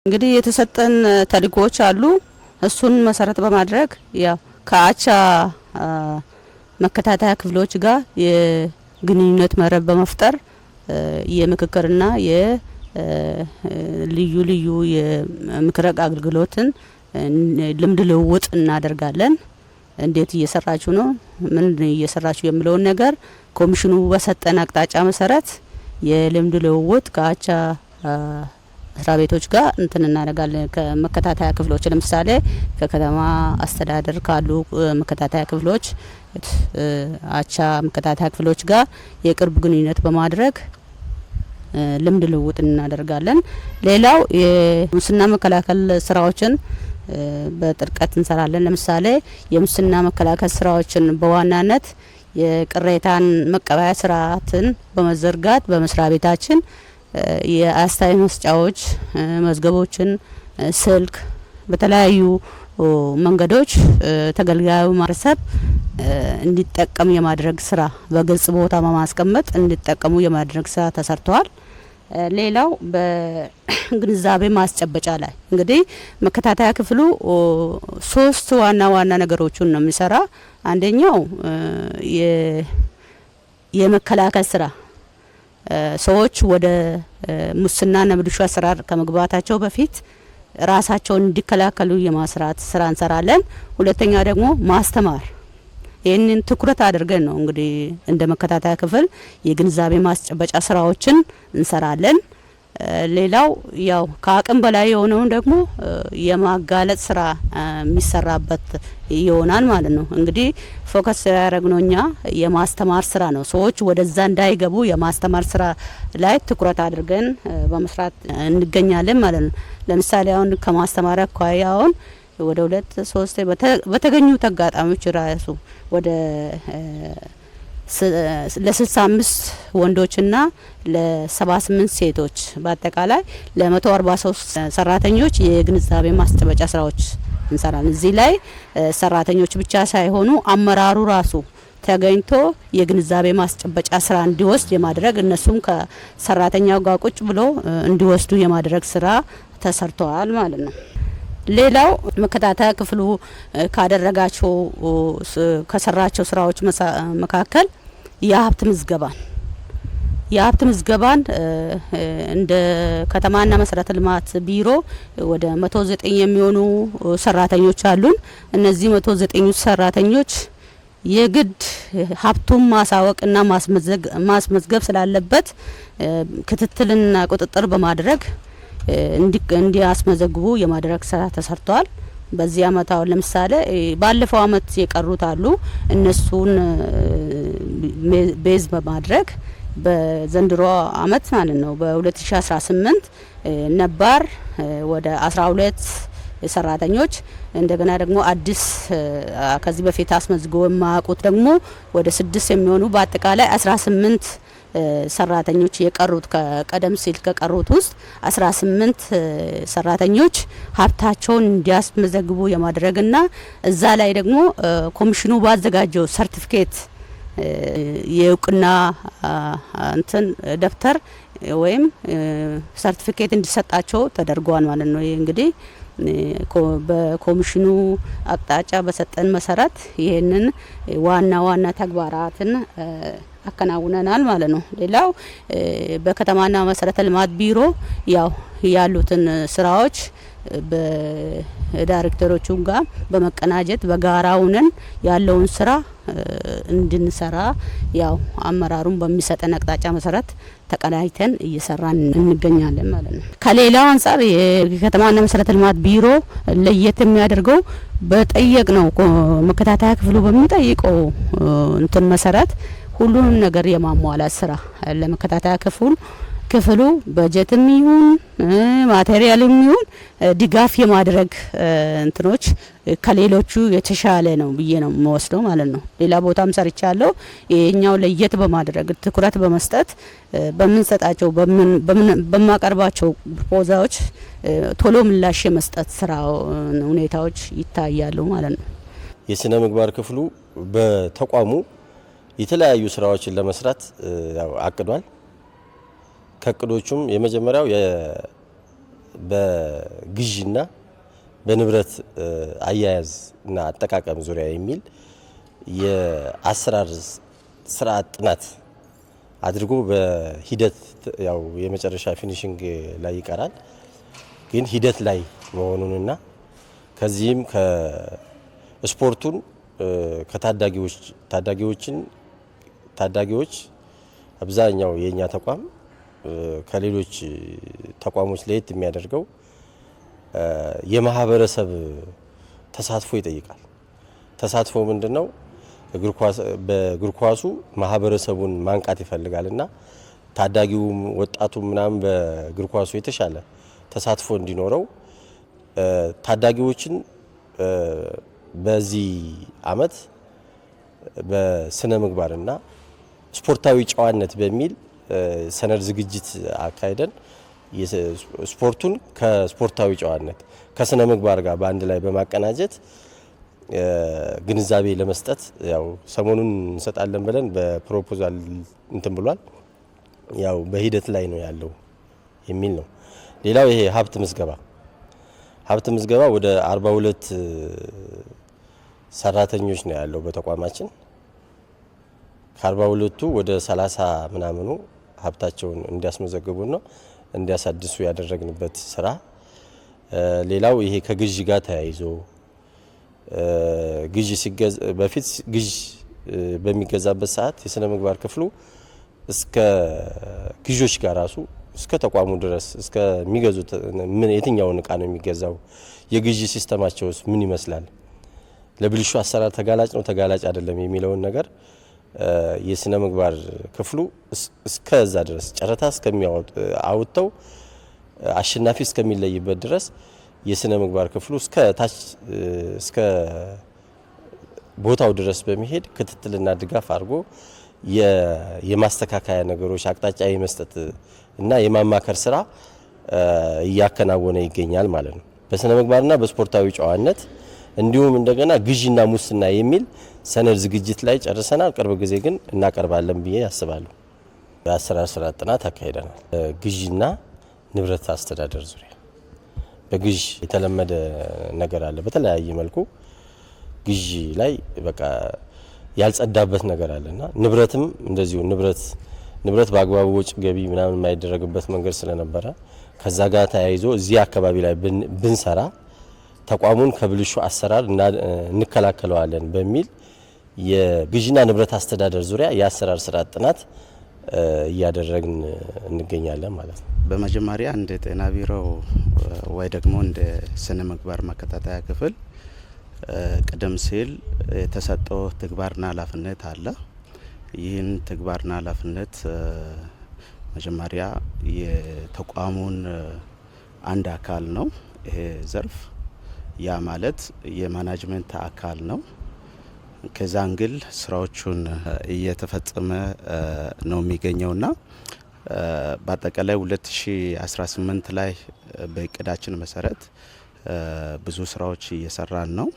እንግዲህ የተሰጠን ተልእኮዎች አሉ። እሱን መሰረት በማድረግ ያው ከአቻ መከታተያ ክፍሎች ጋር የግንኙነት መረብ በመፍጠር የምክክርና የልዩ ልዩ የምክር አገልግሎትን ልምድ ልውውጥ እናደርጋለን። እንዴት እየሰራችሁ ነው፣ ምን እየሰራችሁ የሚለውን ነገር ኮሚሽኑ በሰጠን አቅጣጫ መሰረት የልምድ ልውውጥ ከአቻ መስሪያ ቤቶች ጋር እንትን እናደርጋለን። ከመከታተያ ክፍሎች ለምሳሌ ከከተማ አስተዳደር ካሉ መከታተያ ክፍሎች አቻ መከታተያ ክፍሎች ጋር የቅርብ ግንኙነት በማድረግ ልምድ ልውውጥ እናደርጋለን። ሌላው የሙስና መከላከል ስራዎችን በጥልቀት እንሰራለን። ለምሳሌ የሙስና መከላከል ስራዎችን በዋናነት የቅሬታን መቀበያ ስርዓትን በመዘርጋት በመስሪያ ቤታችን የአስተያየት መስጫዎች መዝገቦችን ስልክ በተለያዩ መንገዶች ተገልጋዩ ማህበረሰብ እንዲጠቀም የማድረግ ስራ በግልጽ ቦታ በማስቀመጥ እንዲጠቀሙ የማድረግ ስራ ተሰርተዋል። ሌላው በግንዛቤ ማስጨበጫ ላይ እንግዲህ መከታተያ ክፍሉ ሶስት ዋና ዋና ነገሮችን ነው የሚሰራ። አንደኛው የመከላከል ስራ ሰዎች ወደ ሙስናና ብልሹ አሰራር ከመግባታቸው በፊት ራሳቸውን እንዲከላከሉ የማስራት ስራ እንሰራለን። ሁለተኛ ደግሞ ማስተማር፣ ይህንን ትኩረት አድርገን ነው እንግዲህ እንደ መከታተያ ክፍል የግንዛቤ ማስጨበጫ ስራዎችን እንሰራለን። ሌላው ያው ከአቅም በላይ የሆነውን ደግሞ የማጋለጥ ስራ የሚሰራበት ይሆናል ማለት ነው። እንግዲህ ፎከስ ያደረግነው እኛ የማስተማር ስራ ነው። ሰዎች ወደዛ እንዳይገቡ የማስተማር ስራ ላይ ትኩረት አድርገን በመስራት እንገኛለን ማለት ነው። ለምሳሌ አሁን ከማስተማር አኳያ አሁን ወደ 2-3 በተገኙት አጋጣሚዎች ራሱ ወደ ለ65 ወንዶችና ለ78 ሴቶች በአጠቃላይ ለ143 ሰራተኞች የግንዛቤ ማስጨበጫ ስራዎች እንሰራለን። እዚህ ላይ ሰራተኞች ብቻ ሳይሆኑ አመራሩ ራሱ ተገኝቶ የግንዛቤ ማስጨበጫ ስራ እንዲወስድ የማድረግ እነሱም ከሰራተኛው ጋር ቁጭ ብሎ እንዲወስዱ የማድረግ ስራ ተሰርተዋል ማለት ነው። ሌላው መከታተያ ክፍሉ ካደረጋቸው ከሰራቸው ስራዎች መካከል የሀብት ምዝገባን እንደ ከተማና መሰረተ ልማት ቢሮ ወደ 109 የሚሆኑ ሰራተኞች አሉን። እነዚህ 109 ሰራተኞች የግድ ሀብቱን ማሳወቅና ማስመዝገብ ስላለበት ክትትልና ቁጥጥር በማድረግ እንዲያስመዘግቡ የማድረግ ስራ ተሰርቷል። በዚህ አመት አሁን ለምሳሌ ባለፈው አመት የቀሩት አሉ። እነሱን ቤዝ በማድረግ በዘንድሮ አመት ማለት ነው በ2018 ነባር ወደ 12 ሰራተኞች እንደገና ደግሞ አዲስ ከዚህ በፊት አስመዝግበው የማያውቁት ደግሞ ወደ 6 የሚሆኑ በአጠቃላይ 18 ሰራተኞች የቀሩት ከቀደም ሲል ከቀሩት ውስጥ 18 ሰራተኞች ሀብታቸውን እንዲያስመዘግቡ የማድረግና እዛ ላይ ደግሞ ኮሚሽኑ ባዘጋጀው ሰርቲፊኬት የእውቅና እንትን ደብተር ወይም ሰርቲፊኬት እንዲሰጣቸው ተደርጓል ማለት ነው። ይሄ እንግዲህ በኮሚሽኑ አቅጣጫ በሰጠን መሰረት ይሄንን ዋና ዋና ተግባራትን አከናውነናል ማለት ነው። ሌላው በከተማና መሰረተ ልማት ቢሮ ያው ያሉትን ስራዎች በዳይሬክተሮቹ ጋር በመቀናጀት በጋራ ሆነን ያለውን ስራ እንድንሰራ ያው አመራሩን በሚሰጠን አቅጣጫ መሰረት ተቀናጅተን እየሰራን እንገኛለን ማለት ነው። ከሌላው አንጻር የከተማና መሰረተ ልማት ቢሮ ለየት የሚያደርገው በጠየቅ ነው መከታተያ ክፍሉ በሚጠይቀው እንትን መሰረት ሁሉንም ነገር የማሟላት ስራ ለመከታተያ ክፍሉ በጀትም ይሁን ማቴሪያልም ይሁን ድጋፍ የማድረግ እንትኖች ከሌሎቹ የተሻለ ነው ብዬ ነው የምወስደው ማለት ነው። ሌላ ቦታም ሰርቻለሁ። ይሄኛው ለየት በማድረግ ትኩረት በመስጠት በምንሰጣቸው በማቀርባቸው ፕሮፖዛሎች ቶሎ ምላሽ የመስጠት ስራ ሁኔታዎች ይታያሉ ማለት ነው። የስነ ምግባር ክፍሉ በተቋሙ የተለያዩ ስራዎችን ለመስራት አቅዷል። ከቅዶቹም የመጀመሪያው በግዥና በንብረት አያያዝ እና አጠቃቀም ዙሪያ የሚል የአሰራር ስርዓት ጥናት አድርጎ በሂደት ያው የመጨረሻ ፊኒሽንግ ላይ ይቀራል። ግን ሂደት ላይ መሆኑንና ከዚህም ከስፖርቱን ታዳጊዎች አብዛኛው የኛ ተቋም ከሌሎች ተቋሞች ለየት የሚያደርገው የማህበረሰብ ተሳትፎ ይጠይቃል። ተሳትፎ ምንድነው? በእግር ኳሱ ማህበረሰቡን ማንቃት ይፈልጋልና ታዳጊውም ወጣቱም ምናምን በእግር ኳሱ የተሻለ ተሳትፎ እንዲኖረው ታዳጊዎችን በዚህ አመት በስነ ምግባርና ስፖርታዊ ጨዋነት በሚል ሰነድ ዝግጅት አካሄደን ስፖርቱን ከስፖርታዊ ጨዋነት ከስነ ምግባር ጋር በአንድ ላይ በማቀናጀት ግንዛቤ ለመስጠት ያው ሰሞኑን እንሰጣለን ብለን በፕሮፖዛል እንትን ብሏል። ያው በሂደት ላይ ነው ያለው የሚል ነው። ሌላው ይሄ ሀብት ምዝገባ ወደ 42 ሰራተኞች ነው ያለው በተቋማችን። ከ42ቱ ወደ 30 ምናምኑ ሀብታቸውን እንዲያስመዘግቡ ነው እንዲያሳድሱ ያደረግንበት ስራ። ሌላው ይሄ ከግዥ ጋር ተያይዞ በፊት ግዥ በሚገዛበት ሰዓት የስነ ምግባር ክፍሉ እስከ ግዦች ጋር ራሱ እስከ ተቋሙ ድረስ እስከሚገዙት ምን የትኛውን እቃ ነው የሚገዛው፣ የግዢ ሲስተማቸውስ ምን ይመስላል፣ ለብልሹ አሰራር ተጋላጭ ነው ተጋላጭ አይደለም የሚለውን ነገር የስነ ምግባር ክፍሉ እስከዛ ድረስ ጨረታ አውጥተው አሸናፊ እስከሚለይበት ድረስ የስነ ምግባር ክፍሉ እስከ ታች እስከ ቦታው ድረስ በመሄድ ክትትልና ድጋፍ አድርጎ የማስተካከያ ነገሮች አቅጣጫ የመስጠት እና የማማከር ስራ እያከናወነ ይገኛል ማለት ነው። በስነ ምግባርና በስፖርታዊ ጨዋነት እንዲሁም እንደገና ግዥና ሙስና የሚል ሰነድ ዝግጅት ላይ ጨርሰናል። ቅርብ ጊዜ ግን እናቀርባለን ብዬ አስባለሁ። የአሰራር ስራ ጥናት አካሂደናል። ግዥና ንብረት አስተዳደር ዙሪያ በግዥ የተለመደ ነገር አለ። በተለያየ መልኩ ግዥ ላይ በቃ ያልጸዳበት ነገር አለና ንብረትም እንደዚሁ ንብረት በአግባቡ ወጭ ገቢ ምናምን የማይደረግበት መንገድ ስለነበረ ከዛ ጋር ተያይዞ እዚህ አካባቢ ላይ ብንሰራ ተቋሙን ከብልሹ አሰራር እንከላከለዋለን በሚል የግዥና ንብረት አስተዳደር ዙሪያ የአሰራር ስርዓት ጥናት እያደረግን እንገኛለን ማለት ነው። በመጀመሪያ እንደ ጤና ቢሮ ወይ ደግሞ እንደ ስነ ምግባር መከታተያ ክፍል ቀደም ሲል የተሰጠው ተግባርና ኃላፊነት አለ። ይህን ተግባርና ኃላፊነት መጀመሪያ የተቋሙን አንድ አካል ነው ይሄ ዘርፍ። ያ ማለት የማናጅመንት አካል ነው። ከዛ አንግል ስራዎቹን እየተፈጸመ ነው የሚገኘውና በአጠቃላይ 2018 ላይ በእቅዳችን መሰረት ብዙ ስራዎች እየሰራን ነው።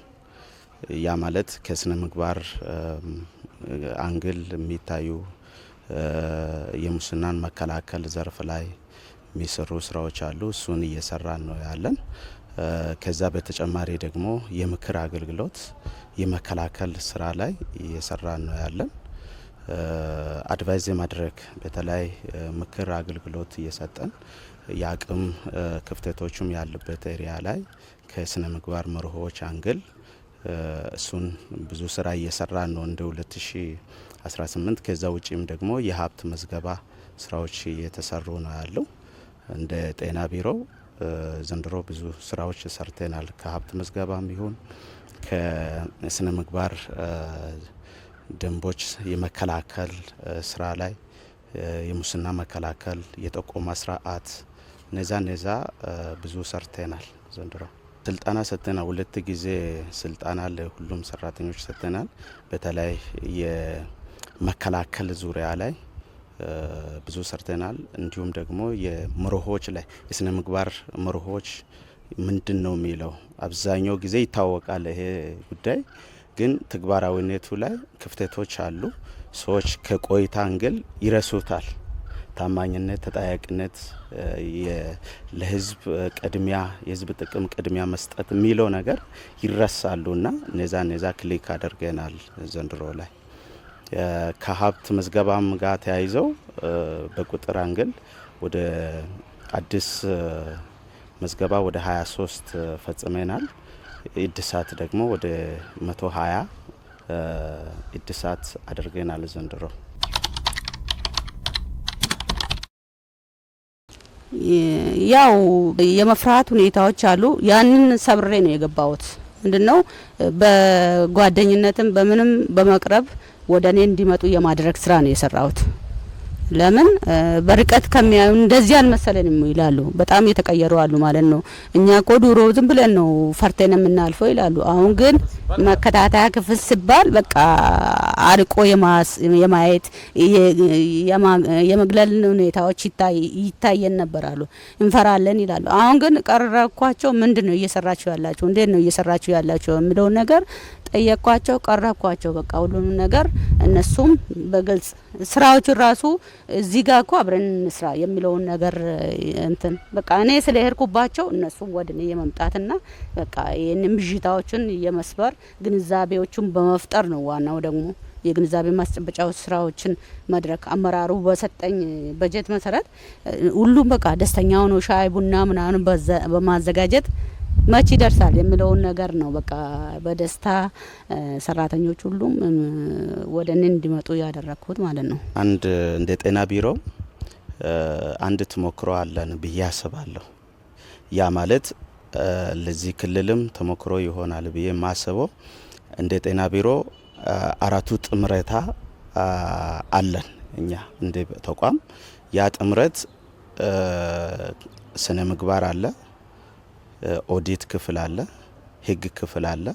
ያ ማለት ከስነ ምግባር አንግል የሚታዩ የሙስናን መከላከል ዘርፍ ላይ የሚሰሩ ስራዎች አሉ። እሱን እየሰራን ነው ያለን። ከዛ በተጨማሪ ደግሞ የምክር አገልግሎት የመከላከል ስራ ላይ እየሰራን ነው ያለን። አድቫይዝ ማድረግ በተለይ ምክር አገልግሎት እየሰጠን የአቅም ክፍተቶችም ያለበት ኤሪያ ላይ ከስነ ምግባር መርሆዎች አንግል እሱን ብዙ ስራ እየሰራን ነው እንደ 2018። ከዛ ውጪም ደግሞ የሀብት መዝገባ ስራዎች እየተሰሩ ነው ያለው። እንደ ጤና ቢሮ ዘንድሮ ብዙ ስራዎች ሰርተናል። ከሀብት መዝገባም ይሁን ከስነ ምግባር ደንቦች የመከላከል ስራ ላይ የሙስና መከላከል፣ የጠቆማ ስርዓት ነዛ ብዙ ሰርተናል። ዘንድሮ ስልጠና ሰጥተናል። 2 ጊዜ ስልጠና ለሁሉም ሰራተኞች ሰጥተናል። በተለይ የመከላከል ዙሪያ ላይ ብዙ ሰርተናል። እንዲሁም ደግሞ የመርሆች ላይ የስነ ምግባር መርሆች ምንድን ነው የሚለው አብዛኛው ጊዜ ይታወቃል ይሄ ጉዳይ፣ ግን ተግባራዊነቱ ላይ ክፍተቶች አሉ። ሰዎች ከቆይታ አንግል ይረሱታል። ታማኝነት፣ ተጠያቂነት፣ ለህዝብ ቅድሚያ የህዝብ ጥቅም ቅድሚያ መስጠት የሚለው ነገር ይረሳሉና እነዛ ክሊክ አድርገናል ዘንድሮ ላይ። ከሀብት ምዝገባም ጋር ተያይዘው በቁጥር አንግል ወደ አዲስ ምዝገባ ወደ 23 ፈጽመናል። እድሳት ደግሞ ወደ 120 እድሳት አድርገናል ዘንድሮ። ያው የመፍራት ሁኔታዎች አሉ። ያንን ሰብሬ ነው የገባሁት። ምንድነው በጓደኝነትም በምንም በመቅረብ ወደ እኔ እንዲመጡ የማድረግ ስራ ነው የሰራሁት። ለምን በርቀት ከሚያዩ እንደዚህ አልመሰለንም ይላሉ። በጣም የተቀየሩ አሉ ማለት ነው። እኛ እኮ ድሮ ዝም ብለን ነው ፈርተን የምናልፈው ይላሉ። አሁን ግን መከታተያ ክፍል ሲባል በቃ አርቆ የማየት የመግለል ሁኔታዎች ይታየን ነበራሉ። እንፈራለን ይላሉ። አሁን ግን ቀረኳቸው። ምንድነው እየሰራችሁ ያላችሁ? እንዴት ነው እየሰራችሁ ያላችሁ የሚለው ነገር ጠየቅኳቸው፣ ቀረብኳቸው። በቃ ሁሉንም ነገር እነሱም በግልጽ ስራዎቹን ራሱ እዚህ ጋር እኮ አብረን እንስራ የሚለውን ነገር እንትን በቃ እኔ ስለሄድኩባቸው እነሱም ወደ እኔ የመምጣትና በቃ ይህንን ብዥታዎችን የመስበር ግንዛቤዎችን በመፍጠር ነው። ዋናው ደግሞ የግንዛቤ ማስጨበጫው ስራዎችን መድረክ አመራሩ በሰጠኝ በጀት መሰረት ሁሉም በቃ ደስተኛ ሆኖ ሻይ ቡና ምናምን በማዘጋጀት መች ይደርሳል የሚለውን ነገር ነው። በቃ በደስታ ሰራተኞች ሁሉም ወደ እኔ እንዲመጡ ያደረኩት ማለት ነው። አንድ እንደ ጤና ቢሮ አንድ ተሞክሮ አለን ብዬ አስባለሁ። ያ ማለት ለዚህ ክልልም ተሞክሮ ይሆናል ብዬ ማስበው እንደ ጤና ቢሮ አራቱ ጥምረታ አለን እኛ እንደ ተቋም። ያ ጥምረት ስነ ምግባር አለ፣ ኦዲት ክፍል አለ፣ ህግ ክፍል አለ፣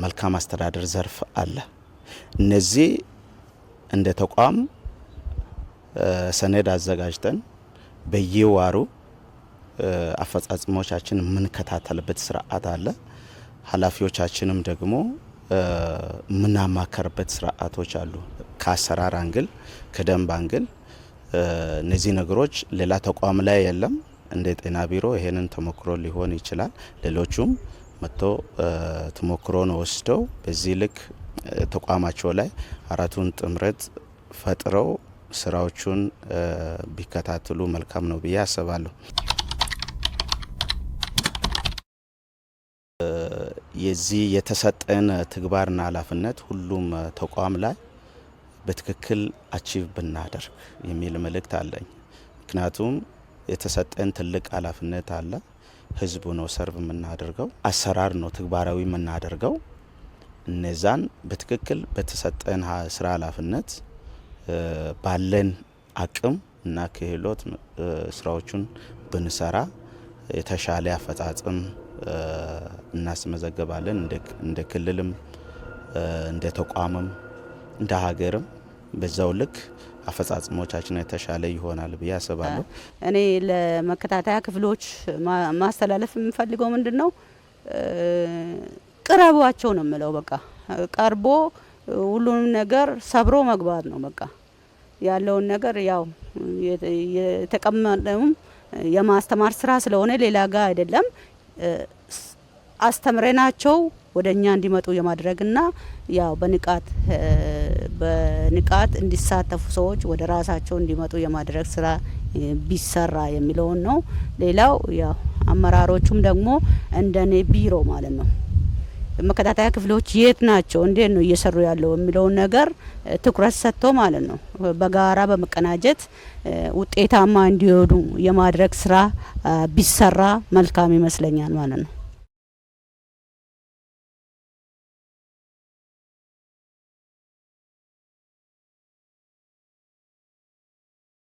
መልካም አስተዳደር ዘርፍ አለ። እነዚህ እንደ ተቋም ሰነድ አዘጋጅተን በየዋሩ አፈጻጽሞቻችን የምንከታተልበት ስርዓት አለ። ኃላፊዎቻችንም ደግሞ ምናማከርበት ስርዓቶች አሉ። ከአሰራር አንግል፣ ከደንብ አንግል እነዚህ ነገሮች ሌላ ተቋም ላይ የለም። እንደ ጤና ቢሮ ይሄንን ተሞክሮ ሊሆን ይችላል። ሌሎቹም መጥቶ ተሞክሮን ወስደው በዚህ ልክ ተቋማቸው ላይ አራቱን ጥምረት ፈጥረው ስራዎቹን ቢከታተሉ መልካም ነው ብዬ አስባለሁ። የዚህ የተሰጠን ተግባርና ኃላፊነት ሁሉም ተቋም ላይ በትክክል አቺቭ ብናደርግ የሚል መልእክት አለኝ። ምክንያቱም የተሰጠን ትልቅ ኃላፊነት አለ። ህዝቡ ነው ሰርቭ የምናደርገው፣ አሰራር ነው ተግባራዊ የምናደርገው። እነዛን በትክክል በተሰጠን ስራ ኃላፊነት ባለን አቅም እና ክህሎት ስራዎቹን ብንሰራ የተሻለ አፈጻጸም እናስመዘግባለን። እንደ ክልልም እንደ ተቋምም እንደ ሀገርም በዛው ልክ አፈጻጽሞቻችን የተሻለ ይሆናል ብዬ አስባለሁ። እኔ ለመከታተያ ክፍሎች ማስተላለፍ የምፈልገው ምንድነው ቅረቧቸው ነው የምለው። በቃ ቀርቦ ሁሉንም ነገር ሰብሮ መግባት ነው። በቃ ያለውን ነገር ያው የተቀመጠውም የማስተማር ስራ ስለሆነ ሌላ ጋር አይደለም። አስተምረናቸው ወደኛ እንዲመጡ የማድረግና ያው በንቃት እንዲሳተፉ ሰዎች ወደ ራሳቸው እንዲመጡ የማድረግ ስራ ቢሰራ የሚለውን ነው። ሌላው ያው አመራሮቹም ደግሞ እንደኔ ቢሮ ማለት ነው መከታተያ ክፍሎች የት ናቸው፣ እንዴት ነው እየሰሩ ያለው የሚለውን ነገር ትኩረት ሰጥቶ ማለት ነው በጋራ በመቀናጀት ውጤታማ እንዲሆኑ የማድረግ ስራ ቢሰራ መልካም ይመስለኛል ማለት ነው።